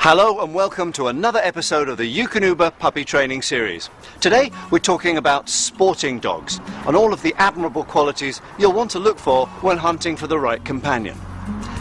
Hello and welcome to another episode of the Eukanuba puppy training series. Today we're talking about sporting dogs and all of the admirable qualities you'll want to look for when hunting for the right companion.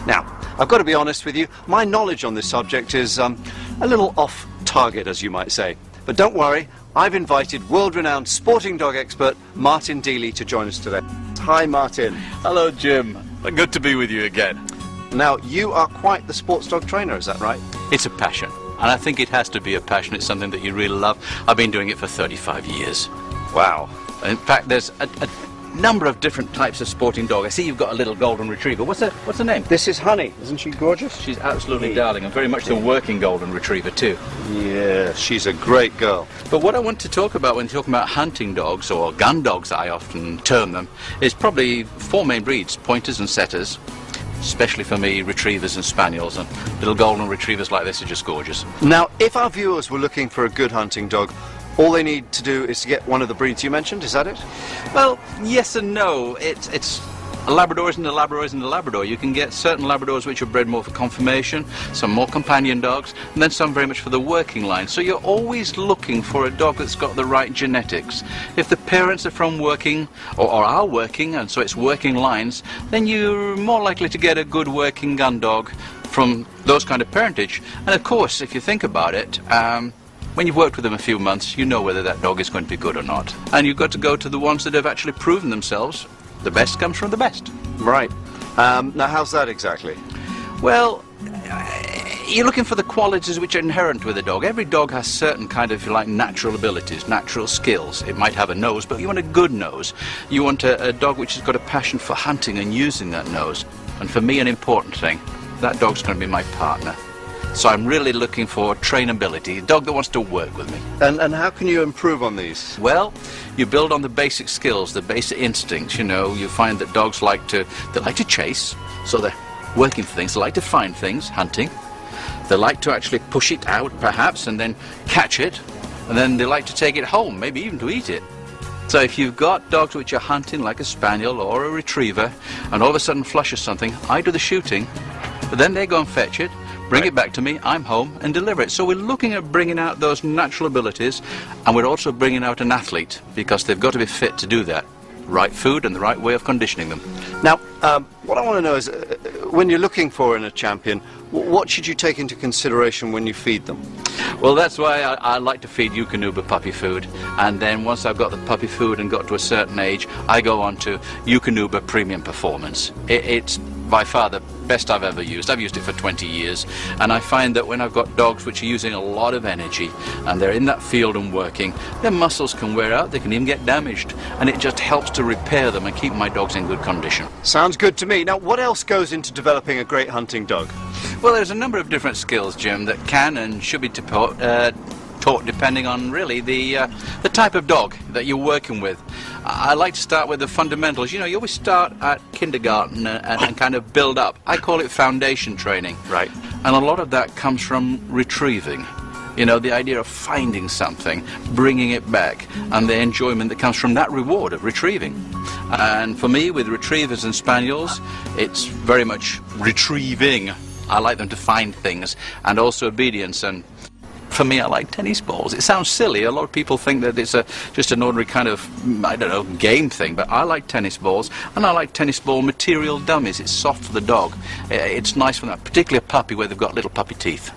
Now, I've got to be honest with you, my knowledge on this subject is a little off target, as you might say. But don't worry, I've invited world-renowned sporting dog expert Martin Deely to join us today. Hi Martin. Hello Jim, good to be with you again. Now, you are quite the sports dog trainer, is that right? It's a passion, and I think it has to be a passion. It's something that you really love. I've been doing it for 35 years. Wow. In fact, there's a number of different types of sporting dog. I see you've got a little golden retriever. What's her name? This is Honey. Isn't she gorgeous? She's absolutely darling, and very much the working golden retriever too. Yeah, she's a great girl. But what I want to talk about when talking about hunting dogs, or gun dogs I often term them, is probably four main breeds: pointers and setters. Especially for me, retrievers and spaniels, and little golden retrievers like this are just gorgeous. Now, if our viewers were looking for a good hunting dog, all they need to do is to get one of the breeds you mentioned, is that it? Well, yes and no. It's a Labrador isn't a Labrador isn't a Labrador. You can get certain Labradors which are bred more for conformation, some more companion dogs, and then some very much for the working line. So you're always looking for a dog that's got the right genetics. If the parents are from working, or are working, and so it's working lines, then you're more likely to get a good working gun dog from those kind of parentage. And of course, if you think about it, when you've worked with them a few months, you know whether that dog is going to be good or not. And you've got to go to the ones that have actually proven themselves. The best comes from the best. Right. Now, how's that exactly? Well, you're looking for the qualities which are inherent with a dog. Every dog has certain kind of, if you like, natural abilities, natural skills. It might have a nose, but you want a good nose. You want a dog which has got a passion for hunting and using that nose. And for me, an important thing, that dog's going to be my partner. So I'm really looking for trainability, a dog that wants to work with me. And how can you improve on these? Well, you build on the basic skills, the basic instincts. You know, you find that dogs like to chase, so they're working for things. They like to find things, hunting. They like to actually push it out, perhaps, and then catch it. And then they like to take it home, maybe even to eat it. So if you've got dogs which are hunting, like a spaniel or a retriever, and all of a sudden flushes something, I do the shooting, but then they go and fetch it, bring it back to me, I'm home, and deliver it. So we're looking at bringing out those natural abilities, and we're also bringing out an athlete, because they've got to be fit to do that. Right food and the right way of conditioning them. Now, what I want to know is, when you're looking for in a champion, what should you take into consideration when you feed them? Well, that's why I like to feed Eukanuba puppy food, and then once I've got the puppy food and got to a certain age, I go on to Eukanuba Premium Performance. It's by far the best I've ever used. I've used it for 20 years, and I find that when I've got dogs which are using a lot of energy and they're in that field and working, their muscles can wear out, they can even get damaged, and it just helps to repair them and keep my dogs in good condition. Sounds good to me. Now, what else goes into developing a great hunting dog? Well, there's a number of different skills, Jim, that can and should be taught depending on really the type of dog that you're working with. I like to start with the fundamentals. You know, you always start at kindergarten and kind of build up. I call it foundation training. Right. And a lot of that comes from retrieving. You know, the idea of finding something, bringing it back, and the enjoyment that comes from that reward of retrieving. And for me, with retrievers and spaniels, it's very much retrieving. I like them to find things, and also obedience. And for me, I like tennis balls. It sounds silly. A lot of people think that it's just an ordinary kind of, I don't know, game thing, but I like tennis balls, and I like tennis ball material dummies. It's soft for the dog. It's nice for that, particularly a puppy where they've got little puppy teeth.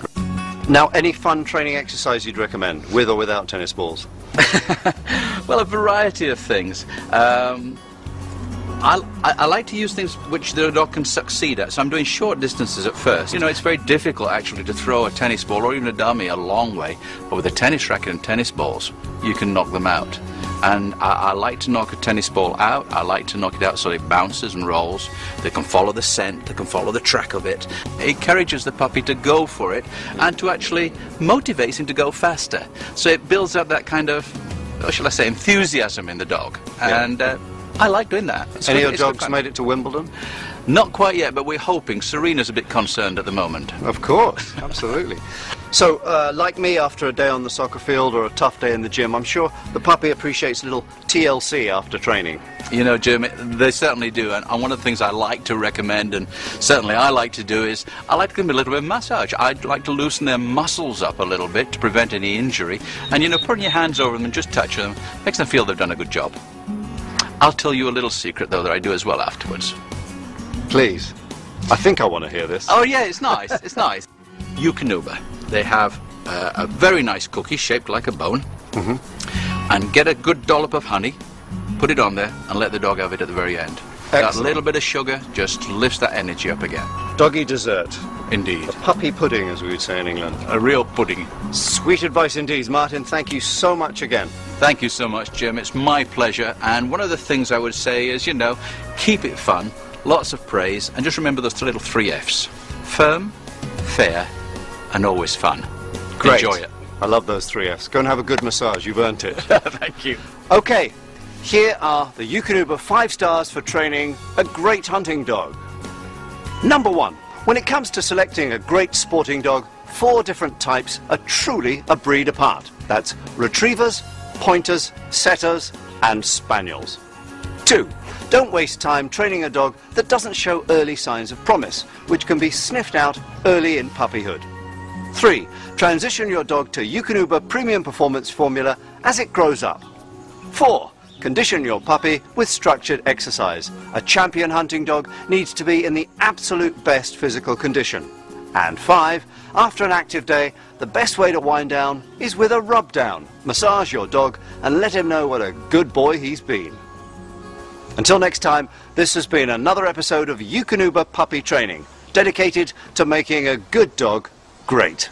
Now, any fun training exercise you'd recommend, with or without tennis balls? Well, a variety of things. I like to use things which the dog can succeed at, so I'm doing short distances at first. You know, it's very difficult actually to throw a tennis ball or even a dummy a long way, but with a tennis racket and tennis balls, you can knock them out. And I like to knock a tennis ball out. I like to knock it out so it bounces and rolls. They can follow the scent, they can follow the track of it. It encourages the puppy to go for it and to actually motivate him to go faster. So it builds up that kind of, what shall I say, enthusiasm in the dog. Yeah. And I like doing that. Any of your dogs made it to Wimbledon? Not quite yet, but we're hoping. Serena's a bit concerned at the moment. Of course, absolutely. So, like me after a day on the soccer field or a tough day in the gym, I'm sure the puppy appreciates a little TLC after training. You know, Jim, they certainly do, and one of the things I like to recommend, and certainly I like to do, is I like to give them a little bit of massage. I'd like to loosen their muscles up a little bit to prevent any injury, and, you know, putting your hands over them and just touching them makes them feel they've done a good job. I'll tell you a little secret, though, that I do as well afterwards. Please. I think I want to hear this. Oh, yeah, it's nice, it's nice. Eukanuba. They have a very nice cookie shaped like a bone, and get a good dollop of honey, put it on there, and let the dog have it at the very end. Excellent. That little bit of sugar just lifts that energy up again. Doggy dessert. Indeed. A puppy pudding, as we would say in England. A real pudding. Sweet advice indeed, Martin. Thank you so much again. Thank you so much, Jim. It's my pleasure. And one of the things I would say is, you know, keep it fun, lots of praise, and just remember those little 3 Fs. Firm, fair, and always fun. Great. Enjoy it. I love those 3 Fs. Go and have a good massage. You've earned it. Thank you. Okay, here are the Eukanuba 5 stars for training a great hunting dog. Number 1. When it comes to selecting a great sporting dog, 4 different types are truly a breed apart. That's retrievers, pointers, setters, and spaniels. 2. Don't waste time training a dog that doesn't show early signs of promise, which can be sniffed out early in puppyhood. 3. Transition your dog to Eukanuba Premium Performance Formula as it grows up. 4. Condition your puppy with structured exercise. A champion hunting dog needs to be in the absolute best physical condition. And 5. After an active day, the best way to wind down is with a rub down. Massage your dog and let him know what a good boy he's been. Until next time, this has been another episode of Eukanuba Puppy Training, dedicated to making a good dog great.